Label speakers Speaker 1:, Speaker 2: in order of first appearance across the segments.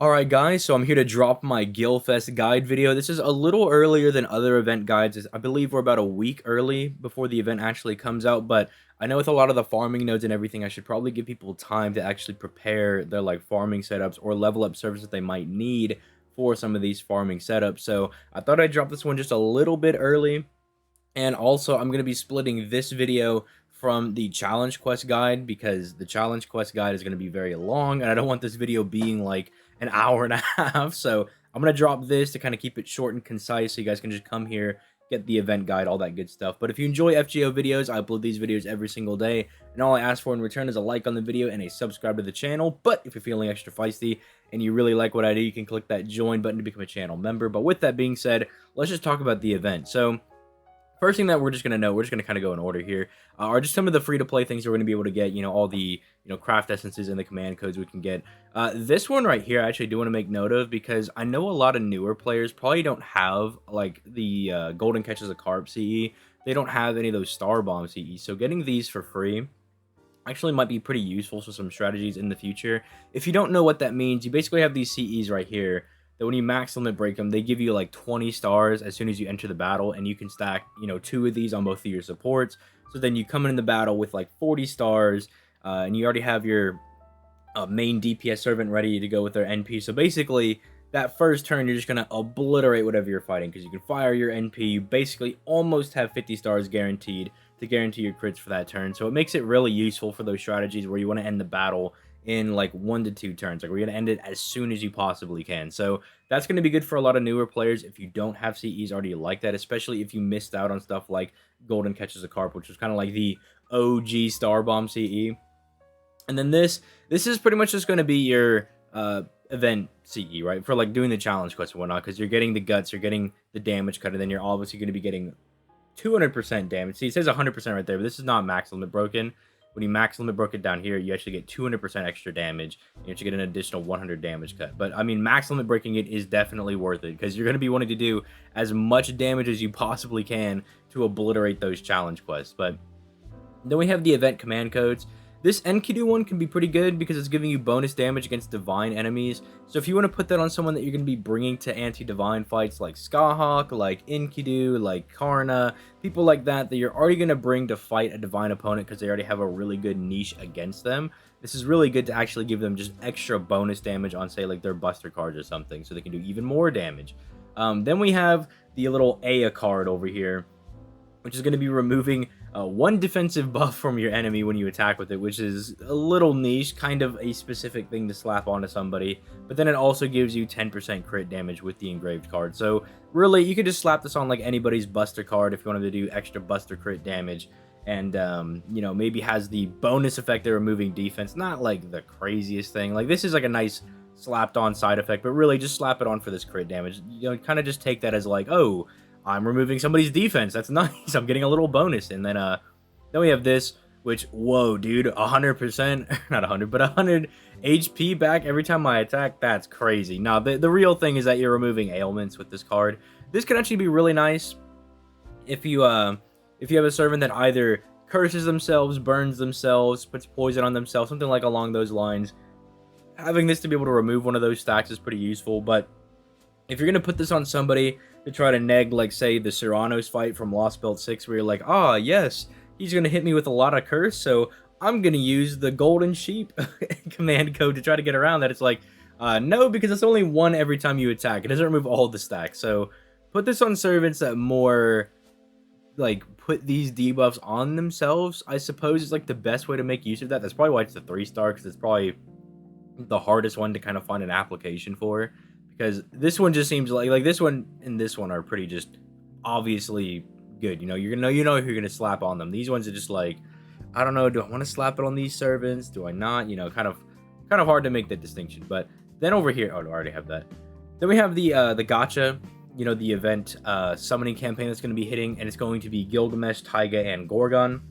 Speaker 1: Alright guys, so I'm here to drop my Gilfest guide video. This is a little earlier than other event guides. I believe we're about a week early before the event actually comes out, but I know with a lot of the farming nodes and everything, I should probably give people time to actually prepare their like farming setups or level up servers that they might need for some of these farming setups. So I thought I'd drop this one just a little bit early. And also, I'm going to be splitting this video from the challenge quest guide because the challenge quest guide is going to be very long and I don't want this video being like an hour and a half. So I'm going to drop this to kind of keep it short and concise so you guys can just come here, get the event guide, all that good stuff. But if you enjoy FGO videos, I upload these videos every single day. And all I ask for in return is a like on the video and a subscribe to the channel. But if you're feeling extra feisty and you really like what I do, you can click that join button to become a channel member. But with that being said, let's just talk about the event. So first thing that we're just going to know, we're just going to kind of go in order here, are just some of the free-to-play things we're going to be able to get, all the, craft essences and the command codes we can get. This one right here, I actually do want to make note of because I know a lot of newer players probably don't have, like, the Golden Catches a Carp CE. They don't have any of those Star Bomb CE, so getting these for free actually might be pretty useful for some strategies in the future. If you don't know what that means, you basically have these CEs right here that when you max limit break them, they give you like 20 stars as soon as you enter the battle, and you can stack, 2 of these on both of your supports. So then you come in the battle with like 40 stars, and you already have your main DPS servant ready to go with their NP. So basically, that first turn, you're just going to obliterate whatever you're fighting because you can fire your NP. You basically almost have 50 stars guaranteed to guarantee your crits for that turn. So it makes it really useful for those strategies where you want to end the battle in like 1 to 2 turns. Like we're going to end it as soon as you possibly can. So that's going to be good for a lot of newer players if you don't have CEs already like that, especially if you missed out on stuff like Golden Catches a Carp, which was kind of like the OG Star Bomb CE. And then this is pretty much just going to be your event CE, right? For like doing the challenge quest and whatnot, because you're getting the guts, you're getting the damage cut, and then you're obviously going to be getting 200% damage. See, it says 100% right there, but this is not max limit broken. When you max limit broke it down here, you actually get 200% extra damage. You actually get an additional 100 damage cut. But, I mean, max limit breaking it is definitely worth it because you're going to be wanting to do as much damage as you possibly can to obliterate those challenge quests. But then we have the event command codes. This Enkidu one can be pretty good because it's giving you bonus damage against divine enemies. So if you want to put that on someone that you're going to be bringing to anti-divine fights like Skahawk, like Enkidu, like Karna, people like that you're already going to bring to fight a divine opponent because they already have a really good niche against them, this is really good to actually give them just extra bonus damage on, say, like their Buster cards or something, so they can do even more damage. Then we have the little Aya card over here, which is going to be removing one defensive buff from your enemy when you attack with it, which is a little niche, kind of a specific thing to slap onto somebody. But then it also gives you 10% crit damage with the engraved card. So really, you could just slap this on like anybody's Buster card if you wanted to do extra Buster crit damage. And, maybe has the bonus effect of removing defense. Not like the craziest thing. Like this is like a nice slapped on side effect, but really just slap it on for this crit damage. Kind of just take that as like, oh, I'm removing somebody's defense. That's nice. I'm getting a little bonus. And then we have this, which, whoa, dude, 100%, not 100, but 100 HP back every time I attack. That's crazy. Now, the real thing is that you're removing ailments with this card. This could actually be really nice if you have a servant that either curses themselves, burns themselves, puts poison on themselves, something like along those lines. Having this to be able to remove one of those stacks is pretty useful, but if you're going to put this on somebody to try to neg, like, say, the Serranos fight from Lost Belt 6, where you're like, ah, yes, he's going to hit me with a lot of curse, so I'm going to use the Golden Sheep command code to try to get around that. It's like, no, because it's only one every time you attack. It doesn't remove all the stacks. So put this on servants that more, like, put these debuffs on themselves, I suppose, is, like, the best way to make use of that. That's probably why it's a 3-star, because it's probably the hardest one to kind of find an application for. Because this one just seems like this one and this one are pretty just obviously good. You know who you're gonna slap on them. These ones are just like, I don't know, do I want to slap it on these servants? Do I not? Kind of hard to make that distinction. But then over here, oh, no, I already have that. Then we have the gacha, the event summoning campaign that's going to be hitting, and it's going to be Gilgamesh, Taiga, and Gorgon.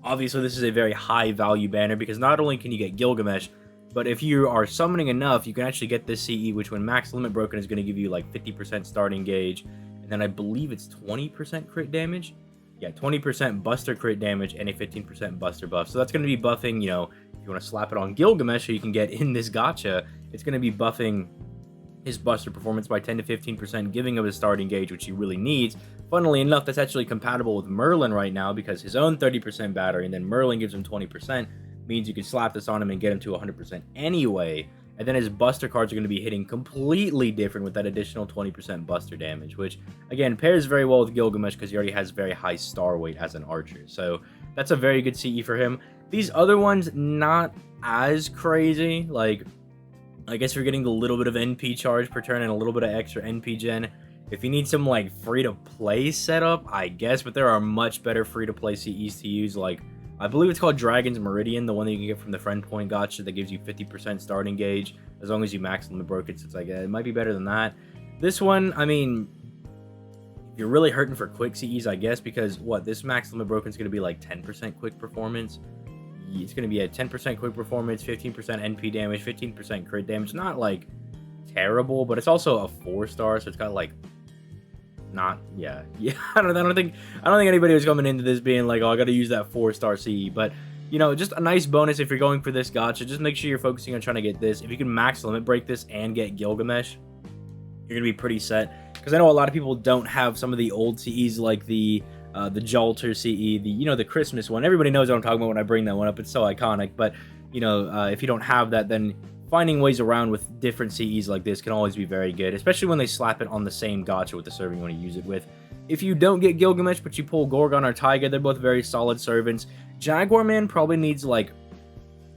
Speaker 1: Obviously, this is a very high value banner because not only can you get Gilgamesh, but if you are summoning enough, you can actually get this CE, which when max limit broken is going to give you like 50% starting gauge. And then I believe it's 20% crit damage. Yeah, 20% Buster crit damage and a 15% Buster buff. So that's going to be buffing, if you want to slap it on Gilgamesh, so you can get in this gacha it's going to be buffing his buster performance by 10 to 15%, giving him a starting gauge, which he really needs. Funnily enough, that's actually compatible with Merlin right now, because his own 30% battery, and then Merlin gives him 20%, means you can slap this on him and get him to 100% anyway. And then his buster cards are going to be hitting completely different with that additional 20% buster damage, which, again, pairs very well with Gilgamesh because he already has very high star weight as an archer. So that's a very good CE for him. These other ones, not as crazy. Like, I guess you're getting a little bit of NP charge per turn and a little bit of extra NP gen. If you need some, like, free-to-play setup, I guess, but there are much better free-to-play CEs to use, like, I believe it's called Dragon's Meridian, the one that you can get from the Friend Point gacha that gives you 50% starting gauge, as long as you max limit broke it. So it's like, it might be better than that. This one, I mean, you're really hurting for quick CEs, I guess, because, this max limit broken is going to be like 10% quick performance. It's going to be a 10% quick performance, 15% NP damage, 15% crit damage. Not, like, terrible, but it's also a 4-star, so it's got, like, yeah. I don't think anybody was coming into this being like, oh, I got to use that 4-star CE, but you know, just a nice bonus if you're going for this gacha. Just make sure you're focusing on trying to get this. If you can max limit break this and get Gilgamesh, you're gonna be pretty set. Because I know a lot of people don't have some of the old CEs like the Jalter CE, the Christmas one. Everybody knows what I'm talking about when I bring that one up. It's so iconic. But if you don't have that, then finding ways around with different CEs like this can always be very good, especially when they slap it on the same gacha with the serving you want to use it with. If you don't get Gilgamesh, but you pull Gorgon or Taiga, they're both very solid servants. Jaguar Man probably needs, like,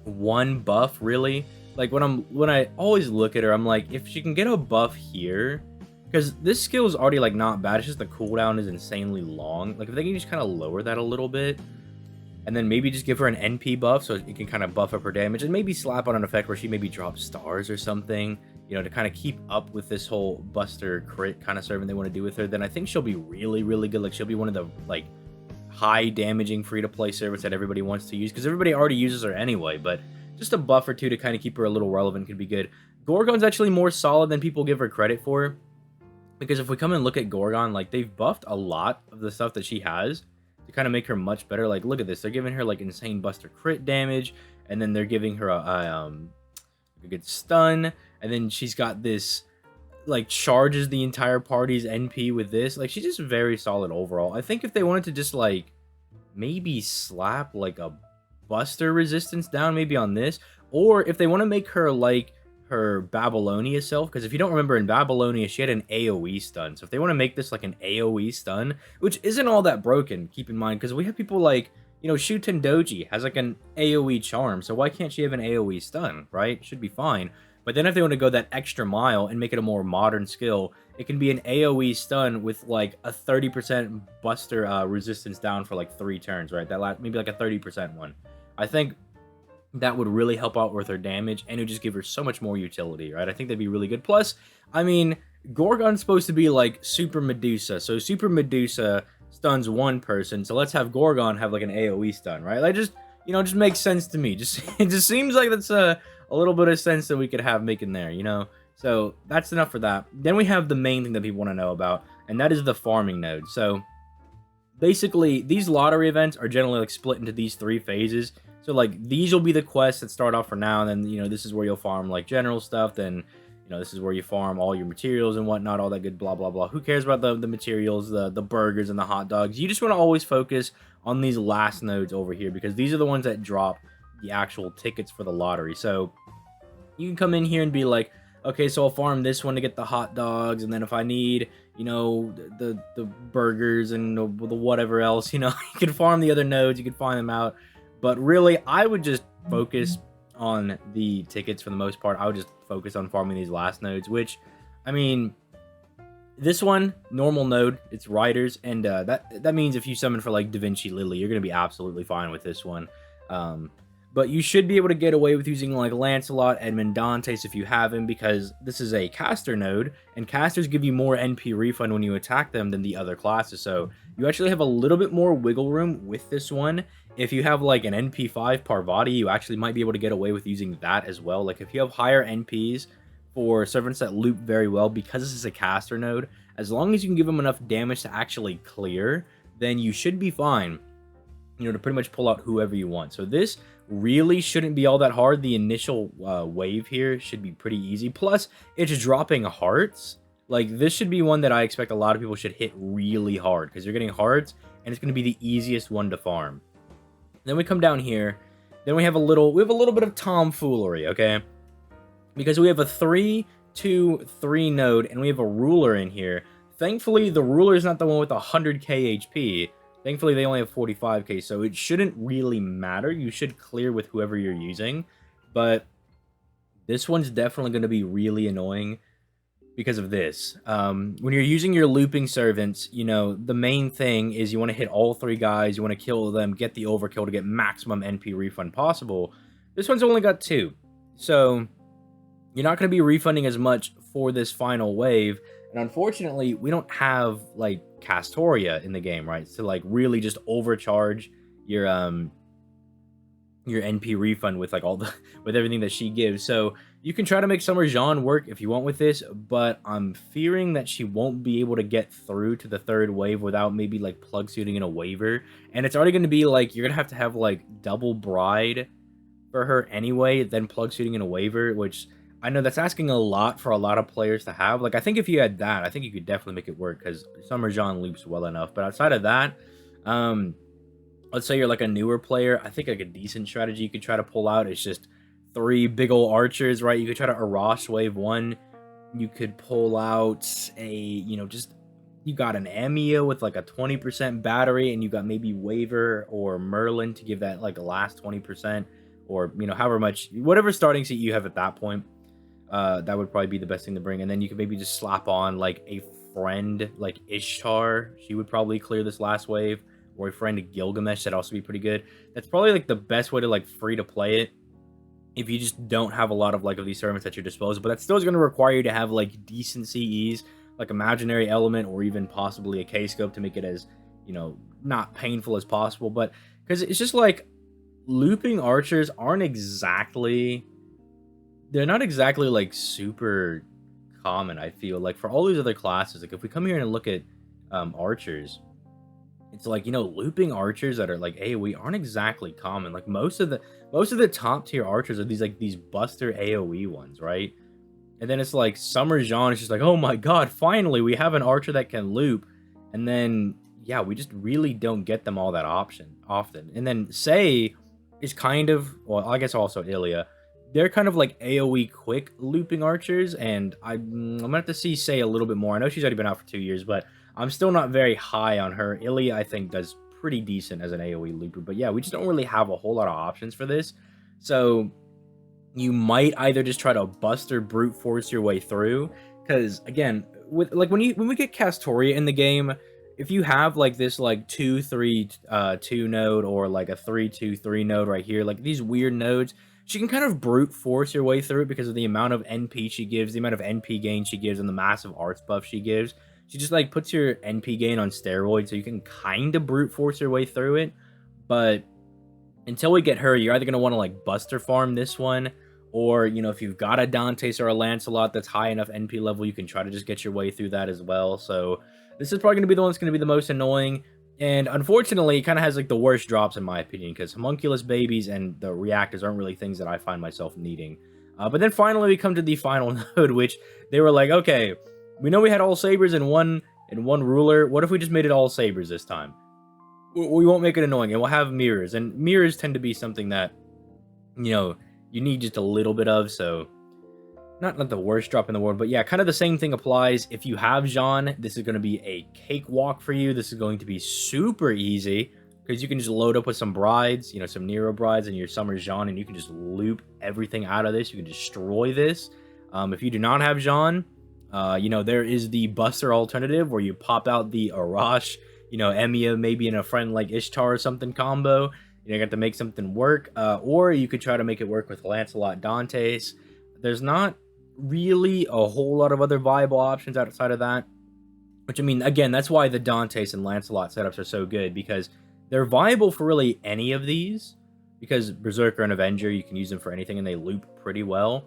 Speaker 1: one buff, really. Like, when I always look at her, I'm like, if she can get a buff here, because this skill is already, like, not bad, it's just the cooldown is insanely long. Like, if they can just kind of lower that a little bit, and then maybe just give her an NP buff so it can kind of buff up her damage, and maybe slap on an effect where she maybe drops stars or something, to kind of keep up with this whole buster crit kind of servant they want to do with her, then I think she'll be really, really good. Like, she'll be one of the, like, high damaging free-to-play servants that everybody wants to use, because everybody already uses her anyway, but just a buff or two to kind of keep her a little relevant could be good. Gorgon's actually more solid than people give her credit for, because if we come and look at Gorgon, like, they've buffed a lot of the stuff that she has to kind of make her much better. Like, look at this. They're giving her, like, insane buster crit damage, and then they're giving her a good stun, and then she's got this, like, charges the entire party's NP with this. Like, she's just very solid overall. I think if they wanted to just, like, maybe slap, like, a buster resistance down maybe on this, or if they want to make her like her Babylonia self, because if you don't remember, in Babylonia she had an AoE stun, so if they want to make this like an AoE stun, which isn't all that broken, keep in mind, because we have people like, Shuten Doji has like an AoE charm, so why can't she have an AoE stun, right? Should be fine. But then if they want to go that extra mile and make it a more modern skill, it can be an AoE stun with like a 30% buster resistance down for like 3 turns, right? Maybe like a 30% one. I think that would really help out with her damage, and it would just give her so much more utility, right? I think that'd be really good. Plus, I mean, Gorgon's supposed to be like Super Medusa, so Super Medusa stuns one person, so let's have Gorgon have like an AoE stun, right? Like, just makes sense to me. It just seems like that's a little bit of sense that we could have making there, So that's enough for that. Then we have the main thing that people want to know about, and that is the farming node. So basically, these lottery events are generally like split into these 3 phases. So like, these will be the quests that start off for now, and then this is where you'll farm like general stuff. Then this is where you farm all your materials and whatnot, all that good blah blah blah. Who cares about the materials, the burgers and the hot dogs? You just want to always focus on these last nodes over here, because these are the ones that drop the actual tickets for the lottery. So you can come in here and be like, okay, so I'll farm this one to get the hot dogs, and then if I need, the burgers and the whatever else, you can farm the other nodes, you can find them out. But really, I would just focus on the tickets for the most part. I would just focus on farming these last nodes, which, I mean, this one, normal node, it's riders, and that means if you summon for like Da Vinci Lily, you're going to be absolutely fine with this one. But you should be able to get away with using like Lancelot, Edmund Dantes if you have him, because this is a caster node, and casters give you more NP refund when you attack them than the other classes. So you actually have a little bit more wiggle room with this one. If you have like an NP5 Parvati, you actually might be able to get away with using that as well. Like, if you have higher NPs for servants that loop very well, because this is a caster node, as long as you can give them enough damage to actually clear, then you should be fine, to pretty much pull out whoever you want. So this really shouldn't be all that hard. The initial wave here should be pretty easy. Plus, it's dropping hearts. Like, this should be one that I expect a lot of people should hit really hard, because you're getting hearts, and it's going to be the easiest one to farm. Then we come down here. Then we have a little bit of tomfoolery, okay? Because we have a 3-2-3 node, and we have a ruler in here. Thankfully, the ruler is not the one with 100k HP. Thankfully, they only have 45k, so it shouldn't really matter. You should clear with whoever you're using. But this one's definitely going to be really annoying because of this. When you're using your looping servants, you know, the main thing is you want to hit all 3 guys, you want to kill them, get the overkill to get maximum NP refund possible. This one's only got 2. So you're not going to be refunding as much for this final wave. And unfortunately, we don't have, like, Castoria in the game, right? So, like, really just overcharge your NP refund with, like, all the with everything that she gives. So you can try to make Summer Jean work if you want with this, but I'm fearing that she won't be able to get through to the 3rd wave without maybe, like, plug suiting in a waiver. And it's already going to be, like, you're going to have, like, double bride for her anyway, then plug suiting in a waiver, which I know that's asking a lot for a lot of players to have. Like, I think if you had that, I think you could definitely make it work, because Summer Jean loops well enough. But outside of that, let's say you're like a newer player, I think like a decent strategy you could try to pull out is just 3 big ol' archers, right? You could try to Arash wave 1. You could pull out a, you know, just, you got an Amia with like a 20% battery, and you got maybe Waver or Merlin to give that like a last 20%, or, you know, however much, whatever starting seat you have at that point. That would probably be the best thing to bring. And then you could maybe just slap on like a friend like Ishtar. She would probably clear this last wave. Or a friend Gilgamesh, that'd also be pretty good. That's probably like the best way to like free to play it if you just don't have a lot of like of these servants at your disposal. But that still is going to require you to have like decent CEs, like imaginary element, or even possibly a K-scope to make it as, you know, not painful as possible. But because it's just like looping archers aren't exactly, they're not exactly like super common. I feel like for all these other classes, like if we come here and look at archers, it's like, you know, looping archers that are like AoE aren't exactly common. Like most of the top tier archers are these buster AoE ones, right? And then it's like Summer Jean is just like, oh my god, finally we have an archer that can loop. And then yeah, we just really don't get them all that often. And then Sei is kind of, well, I guess also Ilya, they're kind of like AoE quick looping archers, and I'm gonna have to see Sei a little bit more. I know she's already been out for 2 years, but I'm still not very high on her. Ilya, I think, does pretty decent as an AoE looper. But yeah, we just don't really have a whole lot of options for this. So you might either just try to buster brute force your way through. Because again, with like when we get Castoria in the game, if you have like this like 2-3-2 node, or like a 3-2-3 node right here, like these weird nodes, she can kind of brute force your way through it because of the amount of NP she gives, the amount of NP gain she gives, and the massive arts buff she gives. She just like puts your NP gain on steroids, so you can kind of brute force your way through it. But until we get her, you're either going to want to like buster farm this one, or, you know, if you've got a Dantes or a Lancelot that's high enough NP level, you can try to just get your way through that as well. So this is probably going to be the one that's going to be the most annoying. And unfortunately, it kind of has like the worst drops in my opinion, because homunculus babies and the reactors aren't really things that I find myself needing. But then finally we come to the final node, which they were like, okay, we know we had all sabers in one ruler. What if we just made it all sabers this time? We won't make it annoying, and we'll have mirrors. And mirrors tend to be something that, you know, you need just a little bit of. So not the worst drop in the world, but yeah, kind of the same thing applies. If you have Jean, this is going to be a cakewalk for you. This is going to be super easy, because you can just load up with some brides, you know, some Nero brides and your Summer Jean, and you can just loop everything out of this. You can destroy this. If you do not have Jean, you know, there is the Buster alternative where you pop out the Arash, you know, Emiya maybe in a friend like Ishtar or something combo. You know, you got to make something work. Or you could try to make it work with Lancelot Dantes. There's not really a whole lot of other viable options outside of that. Which, I mean, again, that's why the Dantes and Lancelot setups are so good, because they're viable for really any of these. Because Berserker and Avenger, you can use them for anything, and they loop pretty well.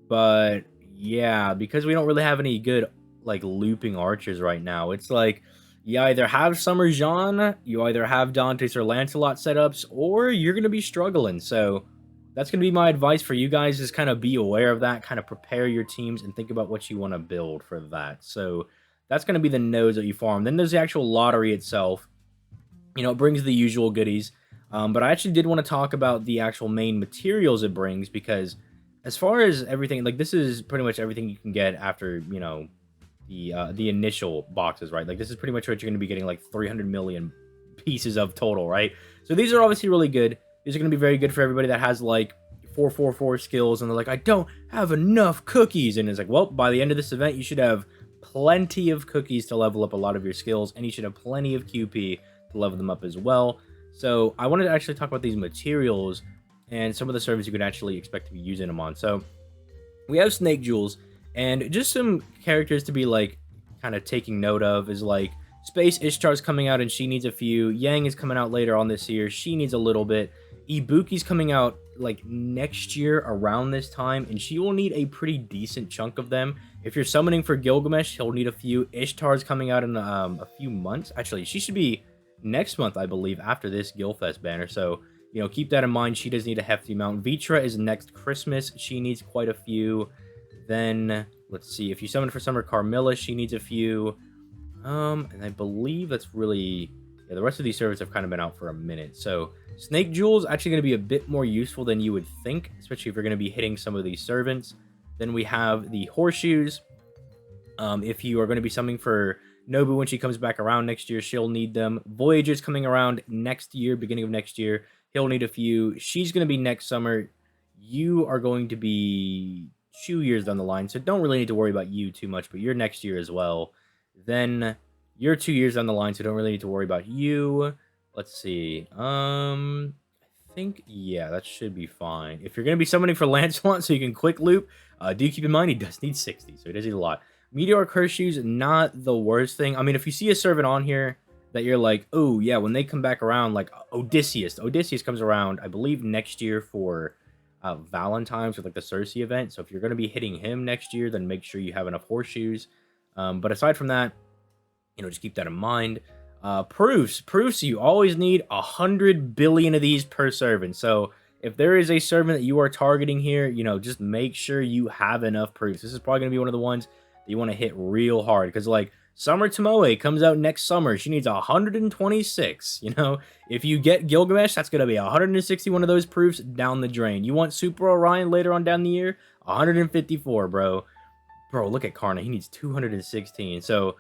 Speaker 1: But yeah, because we don't really have any good like looping archers right now, it's like You either have Summer Jean, you either have Dante's or Lancelot setups, or you're going to be struggling. So that's going to be my advice for you guys, is kind of be aware of that, kind of prepare your teams and think about what you want to build for that. So that's going to be the nodes that you farm. Then there's the actual lottery itself. You know, it brings the usual goodies. But I actually did want to talk about the actual main materials it brings, because as far as everything, like, this is pretty much everything you can get after, you know, the initial boxes, right? Like, this is pretty much what you're going to be getting, like 300 million pieces of total, right? So these are obviously really good. These are going to be very good for everybody that has like 444 skills and they're like, I don't have enough cookies. And it's like, well, by the end of this event, you should have plenty of cookies to level up a lot of your skills, and you should have plenty of QP to level them up as well. So I wanted to actually talk about these materials and some of the servers you could actually expect to be using them on. So we have Snake Jewels, and just some characters to be like kind of taking note of is like Space Ishtar's coming out and she needs a few. Yang is coming out later on this year. She needs a little bit. Ibuki's coming out like next year around this time, and she will need a pretty decent chunk of them. If you're summoning for Gilgamesh, he'll need a few. Ishtar's coming out in a few months. Actually, she should be next month, I believe, after this Gilfest banner. So, you know, keep that in mind. She does need a hefty amount. Vitra is next Christmas. She needs quite a few. Then, let's see. If you summon for Summer Carmilla, she needs a few. And I believe that's really... Yeah, the rest of these servers have kind of been out for a minute. So, Snake Jewel's actually going to be a bit more useful than you would think, especially if you're going to be hitting some of these servants. Then we have the Horseshoes. If you are going to be summoning for Nobu when she comes back around next year, she'll need them. Voyager's coming around next year, beginning of next year. He'll need a few. She's going to be next summer. You are going to be 2 years down the line, so don't really need to worry about you too much, but you're next year as well. Then you're 2 years down the line, so don't really need to worry about you. Let's see. I think, yeah, that should be fine. If you're going to be summoning for Lancelot so you can quick loop, do keep in mind he does need 60, so he does need a lot. Meteor Horseshoes, not the worst thing. I mean, if you see a servant on here that you're like, oh, yeah, when they come back around, like Odysseus. Odysseus comes around, I believe, next year for Valentine's with, like, the Cersei event. So if you're going to be hitting him next year, then make sure you have enough Horseshoes. But aside from that, you know, just keep that in mind. Proofs, you always need 100 billion of these per servant. So if there is a servant that you are targeting here, you know, just make sure you have enough proofs. This is probably going to be one of the ones that you want to hit real hard, because like Summer Tomoe comes out next summer. She needs 126. You know, if you get Gilgamesh, that's going to be 161 of those proofs down the drain. You want Super Orion later on down the year, 154, bro. Bro, look at Karna. He needs 216. So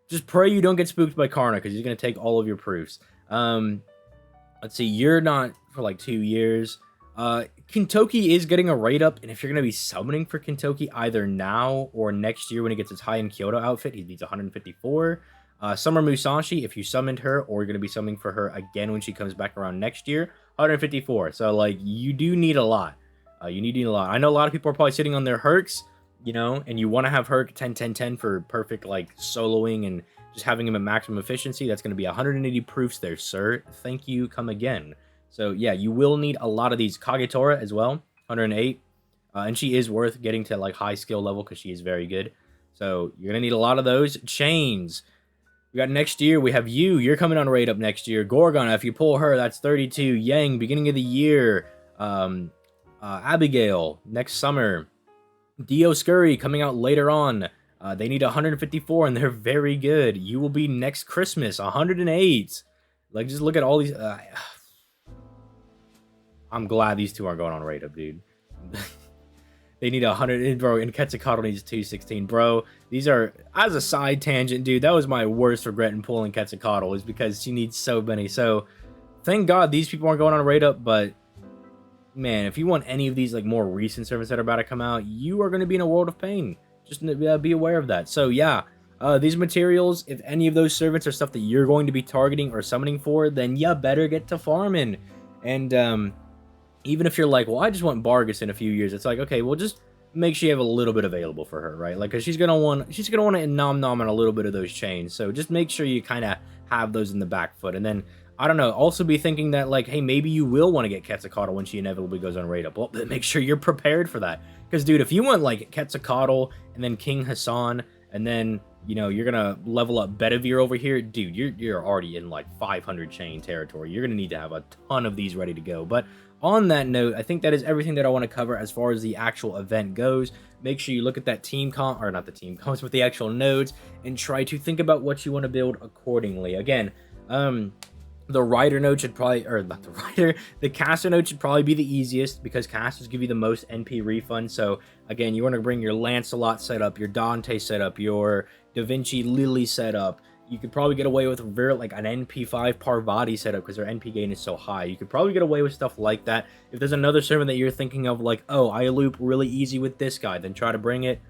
Speaker 1: just pray you don't get spooked by Karna, because he's going to take all of your proofs. Let's see. You're not for like 2 years. Kintoki is getting a rate up, and if you're going to be summoning for Kintoki either now or next year when he gets his High in Kyoto outfit, he needs 154. Summer Musashi, if you summoned her, or you're going to be summoning for her again when she comes back around next year, 154. So, like, you do need a lot. You need a lot. I know a lot of people are probably sitting on their Hercs, you know, and you want to have Herc 10-10-10 for perfect, like, soloing and just having him at maximum efficiency. That's going to be 180 proofs there, sir. Thank you. Come again. So, yeah, you will need a lot of these. Kagetora as well, 108. And she is worth getting to, like, high skill level because she is very good. So, you're going to need a lot of those. Chains. We got next year, we have you. You're coming on rate up next year. Gorgon, if you pull her, that's 32. Yang, beginning of the year. Abigail, next summer. Dioscuri, coming out later on. They need 154, and they're very good. You will be next Christmas, 108. Like, just look at all these... I'm glad these two aren't going on rate up, dude. They need 100, bro, and Quetzalcoatl needs 216. Bro, these are, as a side tangent, dude, that was my worst regret in pulling Quetzalcoatl, is because she needs so many. So, thank God these people aren't going on rate up, but, man, if you want any of these, like, more recent servants that are about to come out, you are going to be in a world of pain. Just be aware of that. So, yeah, these materials, if any of those servants are stuff that you're going to be targeting or summoning for, then you better get to farming. And, even if you're like, well, I just want Bargus in a few years, it's like, okay, well, just make sure you have a little bit available for her, right? Like, because she's gonna want to nom on a little bit of those chains. So just make sure you kind of have those in the back foot. And then, I don't know, also be thinking that, like, hey, maybe you will want to get Quetzalcoatl when she inevitably goes on rate up. Well, make sure you're prepared for that. Because, dude, if you want, like, Quetzalcoatl and then King Hassan and then you know, you're gonna level up Bedivere over here, dude, you're already in like 500 chain territory. You're gonna need to have a ton of these ready to go. But on that note, I think that is everything that I want to cover as far as the actual event goes. Make sure you look at that team comp, or not the team comps, but the actual nodes, and try to think about what you want to build accordingly. Again, the rider node should probably, or not the rider, the caster node should probably be the easiest because casters give you the most NP refund. So again, you want to bring your Lancelot setup, your Dante setup, your Da Vinci Lily setup. You could probably get away with like an NP5 Parvati setup because their NP gain is so high. You could probably get away with stuff like that. If there's another servant that you're thinking of, like, oh, I loop really easy with this guy, then try to bring it.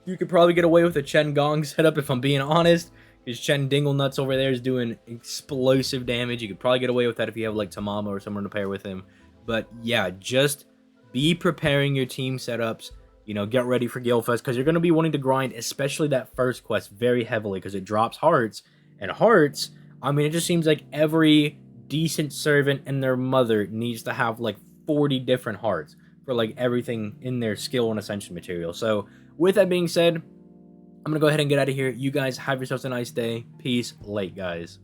Speaker 1: You could probably get away with a Chen Gong setup if I'm being honest, because Chen Dingle Nuts over there is doing explosive damage. You could probably get away with that if you have like Tamama or someone to pair with him. But yeah, just be preparing your team setups. You know, get ready for Gilfest because you're going to be wanting to grind, especially that first quest, very heavily because it drops hearts. And hearts, I mean, it just seems like every decent servant and their mother needs to have like 40 different hearts for like everything in their skill and ascension material. So with that being said, I'm going to go ahead and get out of here. You guys have yourselves a nice day. Peace. Late, guys.